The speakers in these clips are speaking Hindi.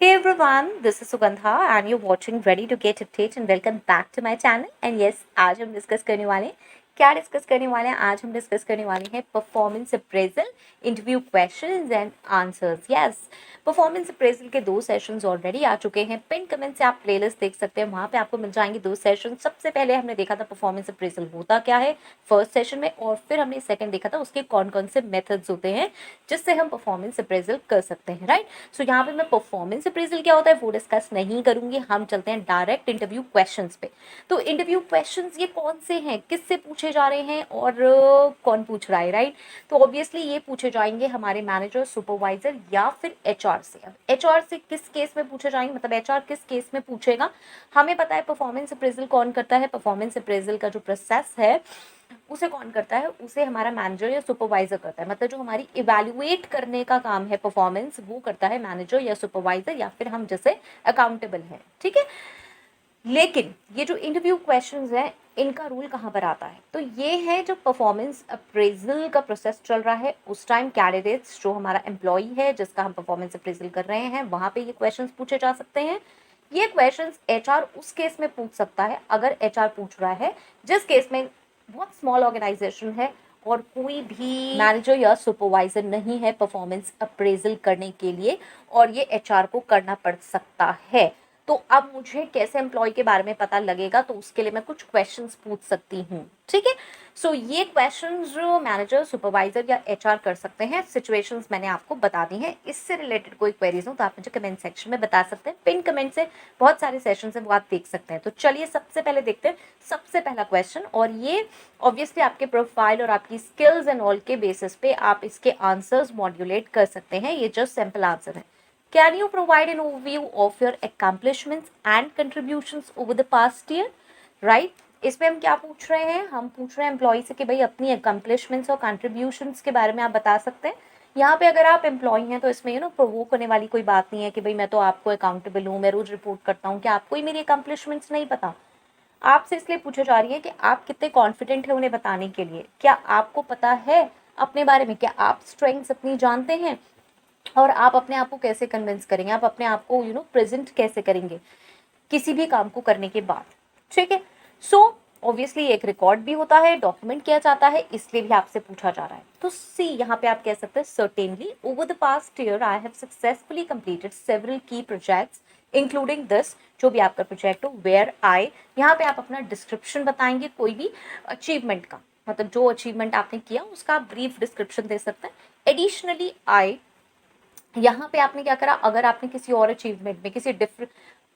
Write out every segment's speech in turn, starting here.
Hey everyone, this is Sugandha and you're watching Ready to Get Updated and welcome back to my channel. And yes, आज हम डिस्कस करने वाले हैं क्या डिस्कस करने वाले हैं आज हम डिस्कस करने वाले हैं performance appraisal interview questions and answers. Yes, performance appraisal के 2 सेशंस ऑलरेडी आ चुके हैं. पिन कमेंट से आप प्लेलिस्ट देख सकते हैं, वहाँ पे आपको मिल जाएंगे 2 सेशन. सबसे पहले हमने देखा था परफॉर्मेंस अप्रेजल होता क्या है फर्स्ट सेशन में, और फिर हमने सेकंड देखा था उसके कौन कौन से मेथड्स होते हैं जिससे हम परफॉर्मेंस अप्रेजल कर सकते हैं. राइट, सो यहाँ पे मैं परफॉर्मेंस अप्रेजल क्या होता है वो डिस्कस नहीं करूंगी. हम चलते हैं डायरेक्ट इंटरव्यू क्वेश्चंस पे. तो इंटरव्यू क्वेश्चंस ये कौन से हैं, किससे पूछे जा रहे हैं और कौन पूछ रहा है. राइट, तो ऑब्वियसली ये पूछे जाएंगे हमारे मैनेजर, सुपरवाइजर या फिर एचआर से. अब एचआर से किस केस में पूछे जाएंगे, मतलब एचआर किस केस में पूछेगा. हमें पता है परफॉर्मेंस अप्रेजल कौन करता है. परफॉर्मेंस अप्रेजल का जो प्रोसेस है उसे कौन करता है, उसे हमारा मैनेजर या सुपरवाइजर करता है. मतलब जो हमारी इवैल्यूएट करने का काम है परफॉर्मेंस, वो करता है मैनेजर या सुपरवाइजर या फिर हम जैसे अकाउंटेबल हैं. ठीक है, लेकिन ये जो इंटरव्यू क्वेश्चंस हैं इनका रूल कहाँ पर आता है, तो ये है जो परफॉर्मेंस अप्रेजल का प्रोसेस चल रहा है उस टाइम कैंडिडेट्स, जो हमारा एम्प्लॉई है जिसका हम परफॉर्मेंस अप्रेजल कर रहे हैं, वहाँ पे ये क्वेश्चंस पूछे जा सकते हैं. ये क्वेश्चंस एचआर उस केस में पूछ सकता है अगर एचआर पूछ रहा है जिस केस में बहुत स्मॉल ऑर्गेनाइजेशन है और कोई भी मैनेजर या सुपरवाइजर नहीं है परफॉर्मेंस अप्रेजल करने के लिए, और ये एचआर को करना पड़ सकता है. तो अब मुझे कैसे एम्प्लॉय के बारे में पता लगेगा, तो उसके लिए मैं कुछ क्वेश्चंस पूछ सकती हूँ. ठीक है, सो ये क्वेश्चंस जो मैनेजर, सुपरवाइजर या एचआर कर सकते हैं. सिचुएशंस मैंने आपको बता दी हैं. इससे रिलेटेड कोई क्वेरीज हो तो आप मुझे कमेंट सेक्शन में बता सकते हैं. पिन कमेंट से बहुत सारे सेशंस हैं वो आप देख सकते हैं. तो चलिए सबसे पहले देखते हैं सबसे पहला क्वेश्चन, और ये ऑब्वियसली आपके प्रोफाइल और आपकी स्किल्स एंड ऑल के बेसिस पे आप इसके आंसर्स मॉड्यूलेट कर सकते हैं. ये जस्ट सिंपल आंसर है. Can you provide an overview of your accomplishments and contributions over the past year? Right? इसमें हम क्या पूछ रहे हैं, हम पूछ रहे हैं एम्प्लॉय से कि भाई अपनी अकम्पलिशमेंट्स और कंट्रीब्यूशंस के बारे में आप बता सकते हैं. यहाँ पे अगर आप एम्प्लॉय हैं तो इसमें प्रोवोक होने वाली कोई बात नहीं है कि भाई मैं तो आपको अकाउंटेबल हूँ, मैं रोज रिपोर्ट करता हूँ, क्या आपको ही मेरी अकम्पलिशमेंट्स नहीं पता. आपसे इसलिए पूछा जा रही है कि आप कितने कॉन्फिडेंट हैं उन्हें बताने के लिए. क्या आपको पता है अपने बारे में, क्या आप स्ट्रेंथ्स अपनी जानते हैं, और आप अपने आप को कैसे कन्विंस करेंगे, आप अपने आप को प्रेजेंट कैसे करेंगे किसी भी काम को करने के बाद. ठीक है, सो ऑब्वियसली एक रिकॉर्ड भी होता है, डॉक्यूमेंट किया जाता है, इसलिए भी आपसे पूछा जा रहा है. तो सी यहाँ पे आप कह सकते हैं certainly over the past year I have successfully completed several की प्रोजेक्ट्स इंक्लूडिंग दिस, जो भी आपका प्रोजेक्ट हो, वेयर आई. यहाँ पे आप अपना डिस्क्रिप्शन बताएंगे कोई भी अचीवमेंट का, मतलब जो अचीवमेंट आपने किया उसका आप ब्रीफ डिस्क्रिप्शन दे सकते हैं. एडिशनली आई, यहाँ पे आपने क्या करा, अगर आपने किसी और अचीवमेंट में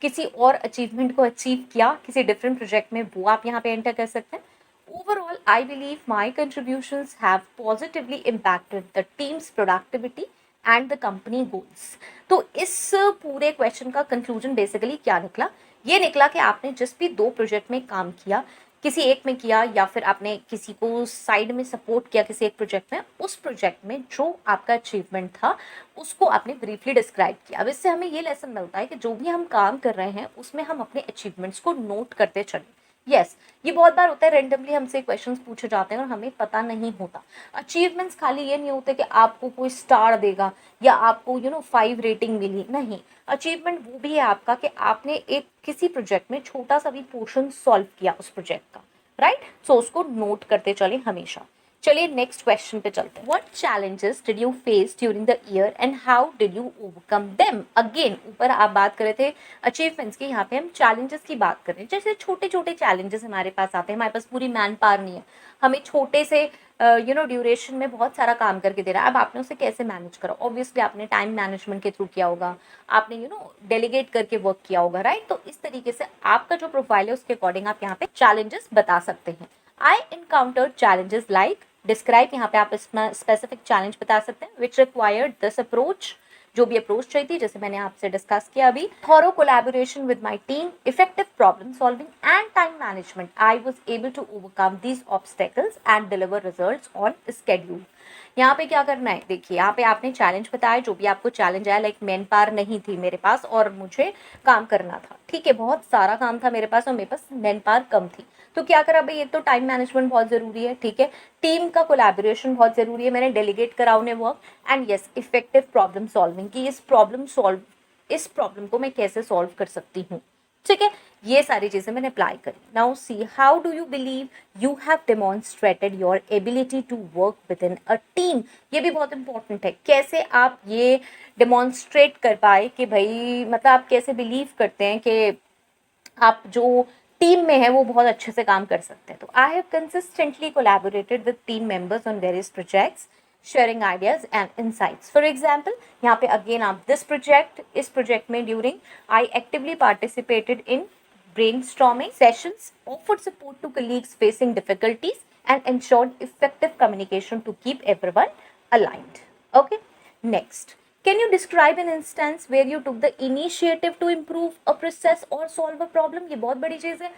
किसी और अचीवमेंट को अचीव किया किसी डिफरेंट प्रोजेक्ट में, वो आप यहाँ पे एंटर कर सकते हैं. Overall I believe my contributions have positively impacted the teams productivity and the company goals. तो इस पूरे क्वेश्चन का कंक्लूजन बेसिकली क्या निकला, ये निकला कि आपने जिस भी 2 प्रोजेक्ट में काम किया, किसी एक में किया या फिर आपने किसी को साइड में सपोर्ट किया किसी एक प्रोजेक्ट में, उस प्रोजेक्ट में जो आपका अचीवमेंट था उसको आपने ब्रीफली डिस्क्राइब किया. अब इससे हमें ये लेसन मिलता है कि जो भी हम काम कर रहे हैं उसमें हम अपने अचीवमेंट्स को नोट करते चलें. यस, ये बहुत बार होता है, रेंडमली हमसे क्वेश्चंस पूछे जाते हैं और हमें पता नहीं होता. अचीवमेंट्स खाली ये नहीं होते कि आपको कोई स्टार देगा या आपको 5 रेटिंग मिली, नहीं. अचीवमेंट वो भी है आपका कि आपने एक किसी प्रोजेक्ट में छोटा सा भी पोर्शन सॉल्व किया उस प्रोजेक्ट का. राइट, सो उसको नोट करते चले हमेशा. चलिए नेक्स्ट क्वेश्चन पे चलते हैं. What challenges did you face during the year and how did you overcome them. Again ऊपर आप बात कर रहे थे अचीवमेंट्स की, यहाँ पे हम चैलेंजेस की बात कर रहे हैं. जैसे छोटे छोटे चैलेंजेस हमारे पास आते हैं, हमारे पास पूरी मैन पावर नहीं है, हमें छोटे से ड्यूरेशन में बहुत सारा काम करके दे रहा है. अब आपने उसे कैसे मैनेज करा, ऑब्वियसली आपने टाइम मैनेजमेंट के थ्रू किया होगा, आपने डेलीगेट करके वर्क किया होगा. राइट, तो इस तरीके से आपका जो प्रोफाइल है उसके अकॉर्डिंग आप यहाँ पे चैलेंजेस बता सकते हैं. आई एनकाउंटर्ड चैलेंजेस लाइक, डिस्क्राइब, यहाँ पे आप इसमें स्पेसिफिक चैलेंज बता सकते हैं. विच रिक्वायर्ड दिस अप्रोच, जो भी अप्रोच चाहिए थी, जैसे मैंने आपसे डिस्कस किया अभी. Thorough collaboration with my team, effective problem solving and time management. I was able to overcome these obstacles and deliver results on schedule. यहाँ पे क्या करना है, देखिए यहाँ पे आपने चैलेंज बताया, जो भी आपको चैलेंज आया, लाइक मैन पावर नहीं थी मेरे पास और मुझे काम करना था. ठीक है, बहुत सारा काम था मेरे पास और मेरे पास मैन पावर कम थी. तो क्या करा भाई, एक तो टाइम मैनेजमेंट बहुत ज़रूरी है. ठीक है, टीम का कोलैबोरेशन बहुत ज़रूरी है, मैंने डेलीगेट करा उन्हें work. And yes, effective problem solving, कि इस प्रॉब्लम सॉल्व इस प्रॉब्लम को मैं कैसे सॉल्व कर सकती हूँ, ठीक है, ये सारी चीजें मैंने अप्लाई करी. Now see how do you believe you have demonstrated your ability to work within a team. ये भी बहुत इंपॉर्टेंट है, कैसे आप ये डेमोन्स्ट्रेट कर पाए कि भाई मतलब आप कैसे बिलीव करते हैं कि आप जो टीम में है वो बहुत अच्छे से काम कर सकते हैं. तो I have consistently collaborated with team members on various projects, sharing ideas and insights. For example यहाँ पे अगेन आप दिस प्रोजेक्ट, इस प्रोजेक्ट में during I actively participated in brainstorming sessions, offered support to colleagues facing difficulties, and ensured effective communication to keep everyone aligned. Okay, next. Can you describe an instance where you took the initiative to improve a process or solve a problem? ये बहुत बड़ी चीज़ है.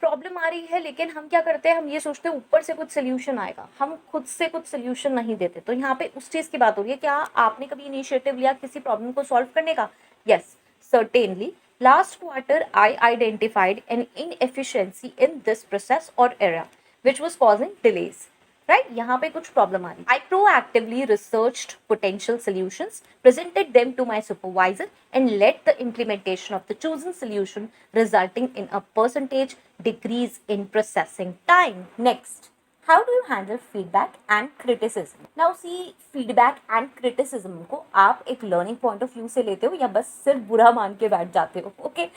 प्रॉब्लम आ रही है लेकिन हम क्या करते हैं, हम ये सोचते हैं ऊपर से कुछ सोल्यूशन आएगा, हम खुद से कुछ सोल्यूशन नहीं देते. तो यहाँ पे उस चीज़ की बात हो रही है, क्या आपने कभी इनिशिएटिव लिया किसी प्रॉब्लम को सॉल्व करने का? Yes, certainly. Last quarter, I identified an inefficiency in this process or area, which was causing delays. Right? यहाँ पे कुछ प्रॉब्लम आ रही. I proactively researched potential solutions, presented them to my supervisor, and led the implementation of the chosen solution, resulting in a percentage decrease in processing time. Next. How do you handle feedback and criticism? Now see, feedback and criticism को आप एक learning point of view से लेते हो या बस सिर्फ बुरा मान के बैठ जाते हो? Okay.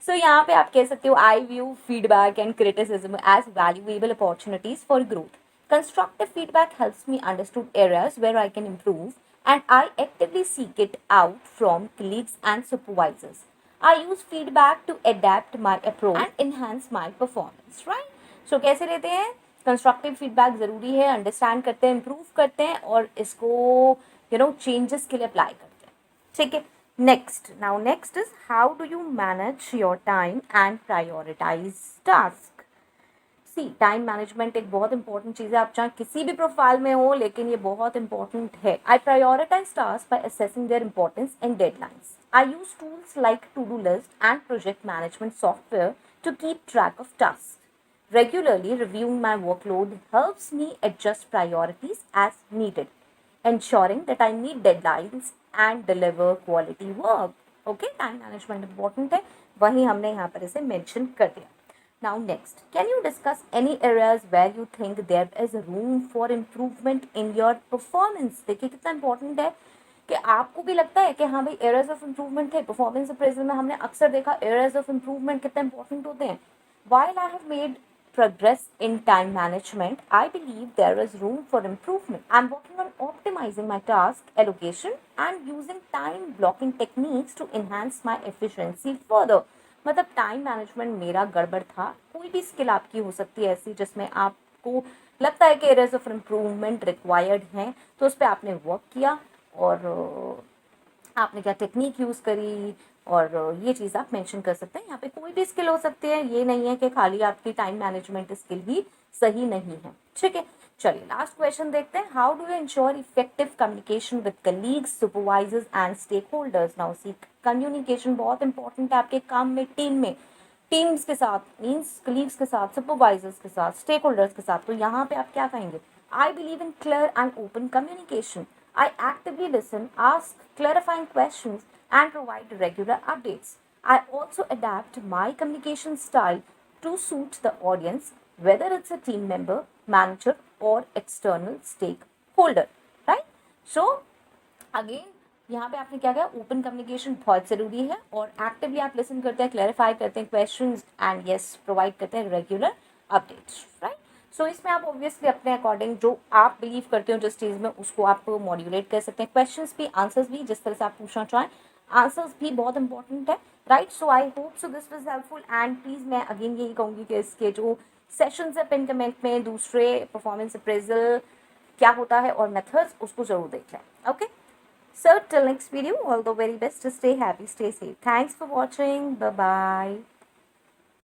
So यहाँ पे आप कह सकते हो I view feedback and criticism as valuable opportunities for growth. Constructive feedback helps me understand areas where I can improve, and I actively seek it out from colleagues and supervisors. I use feedback to adapt my approach and enhance my performance. Right? So कैसे लेते हैं? कंस्ट्रक्टिव फीडबैक ज़रूरी है, अंडरस्टैंड करते हैं, इम्प्रूव करते हैं और इसको चेंजेस के लिए अप्लाई करते हैं. ठीक है. Next. Now next is how do you manage your time and prioritise task. See, time management एक बहुत इंपॉर्टेंट चीज़ है, आप चाहे किसी भी प्रोफाइल में हो लेकिन ये बहुत इंपॉर्टेंट है. I prioritize task by assessing their importance and deadlines. I use tools like to do list and project management software to keep track of task. Regularly reviewing my workload helps me adjust priorities as needed, ensuring that I meet deadlines and deliver quality work. Okay, time management important है, वहीं हमने यहाँ पर इसे mention कर दिया. Now next, can you discuss any areas where you think there is room for improvement in your performance? देखिए कितना important है कि आपको भी लगता है कि हाँ भाई एरियाज ऑफ इम्प्रूवमेंट थे. परफॉर्मेंस अप्रेजल में हमने अक्सर देखा एरियाज ऑफ इम्प्रूवमेंट कितने इंपॉर्टेंट होते हैं. While I have made progress in time management, I believe there is room for improvement. I'm working on optimizing my task allocation and using time blocking techniques to enhance my efficiency further. मतलब टाइम मैनेजमेंट मेरा गड़बड़ था. कोई भी स्किल आपकी हो सकती है ऐसी जिसमें आपको लगता है कि एरियाज ऑफ इम्प्रूवमेंट रिक्वायर्ड हैं, तो उस पर आपने वर्क किया और आपने क्या टेक्निक यूज़ करी और ये चीज़ आप मेंशन कर सकते हैं. यहाँ पे कोई भी स्किल हो सकती है, ये नहीं है कि खाली आपकी टाइम मैनेजमेंट स्किल ही सही नहीं है. ठीक है, चलिए लास्ट क्वेश्चन देखते हैं. How do you ensure effective communication with colleagues, supervisors and stakeholders. Now see, communication बहुत इंपॉर्टेंट है आपके काम में, टीम में, टीम्स के साथ मीन्स कलीग्स के साथ, सुपरवाइजर्स के साथ, स्टेक होल्डर्स के साथ. तो यहाँ पे आप क्या कहेंगे? I believe in clear and open communication. I actively listen, ask clarifying questions, and provide regular updates. I also adapt my communication style to suit the audience, whether it's a team member, manager, or external stakeholder. Right? So, again, यहाँ पे आपने क्या किया? ओपन कम्युनिकेशन बहुत ज़रूरी है और एक्टिवली आप लिसन करते हैं, क्लैरिफाई करते हैं क्वेश्चंस एंड यस प्रोवाइड करते हैं रेगुलर अपडेट्स. राइट? सो इसमें आप ऑब्वियसली अपने अकॉर्डिंग जो आप बिलीव करते हो जिस चीज़ में उसको आप मॉड्यूलेट कर सकते हैं. क्वेश्चंस भी, आंसर्स भी, जिस तरह से आप पूछना चाहें, आंसर्स भी बहुत इंपॉर्टेंट है. Right? So I hope so this was helpful and please मैं अगेन यही कहूँगी कि इसके जो सेशंस है पिन कमेंट में, दूसरे परफॉर्मेंस अप्रेजल क्या होता है और मेथड्स, उसको ज़रूर देख लें. Okay, so till next video, all the very best. Stay happy, stay safe. Thanks for watching. Bye bye.